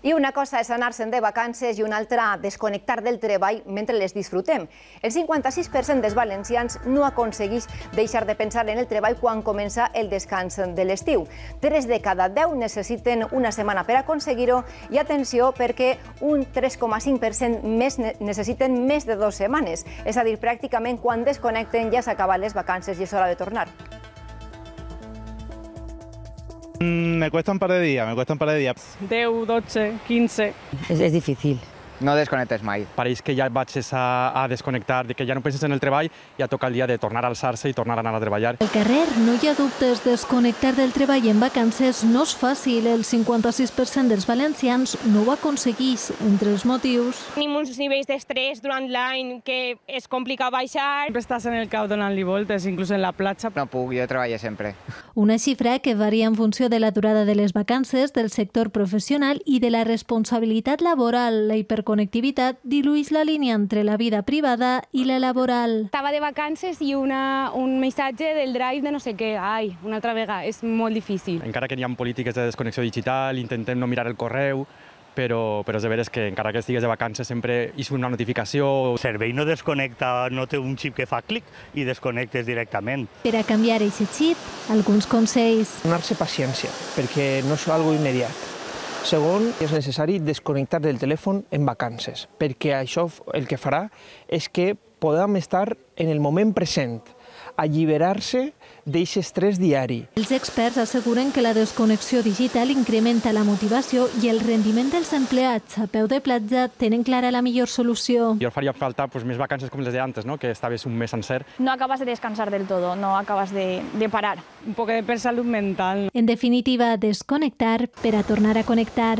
I una cosa és anar-se'n de vacances i una altra desconnectar del treball mentre les disfrutem. El 56% dels valencians no aconsegueix deixar de pensar en el treball quan comença el descans de l'estiu. 3 de cada 10 necessiten una setmana per aconseguir-ho i atenció perquè un 3,5% més necessiten més de 2 setmanes. És a dir, pràcticament quan desconnecten ja s'acaben les vacances i és hora de tornar. Me cuesta un par de días, 10, 12, 15. Es difícil. No desconnectes mai. Pareix que ja vaig a desconnectar, que ja no penses en el treball, ja toca el dia de tornar a alçar-se i tornar a anar a treballar. Al carrer no hi ha dubtes, desconnectar del treball en vacances no és fàcil. El 56% dels valencians no ho aconsegueix. Entre els motius... Tenim uns nivells d'estrès durant l'any que és complicat baixar. Sempre estàs en el cap donant-li voltes, inclús en la platja. No puc, jo treballo sempre. Una xifra que varia en funció de la durada de les vacances, del sector professional i de la responsabilitat laboral. La hiperconnectivitat dilueix la línia entre la vida privada i la laboral. Estava de vacances i un missatge del drive de no sé què. Ai, una altra vegada. És molt difícil. Encara que hi ha polítiques de desconnexió digital, intentem no mirar el correu, però és de veres que encara que estigues de vacances sempre hi surt una notificació. El servei no desconnecta, no té un xip que fa clic i desconnectes directament. Per a canviar aquest xip, alguns consells. Donar-se paciència, perquè no és algo immediat. Segon, és necessari desconnectar del telèfon en vacances, perquè això el que farà és que podem estar en el moment present, alliberar-se d'aquest estrès diari. Els experts asseguren que la desconnexió digital incrementa la motivació i el rendiment dels empleats. A peu de platja tenen clara la millor solució. Jo faria falta més vacances com les d'antes, que estaves un mes sencer. No acabas de descansar del todo, no acabas de parar. Un poc de per salut mental. En definitiva, desconnectar per a tornar a connectar.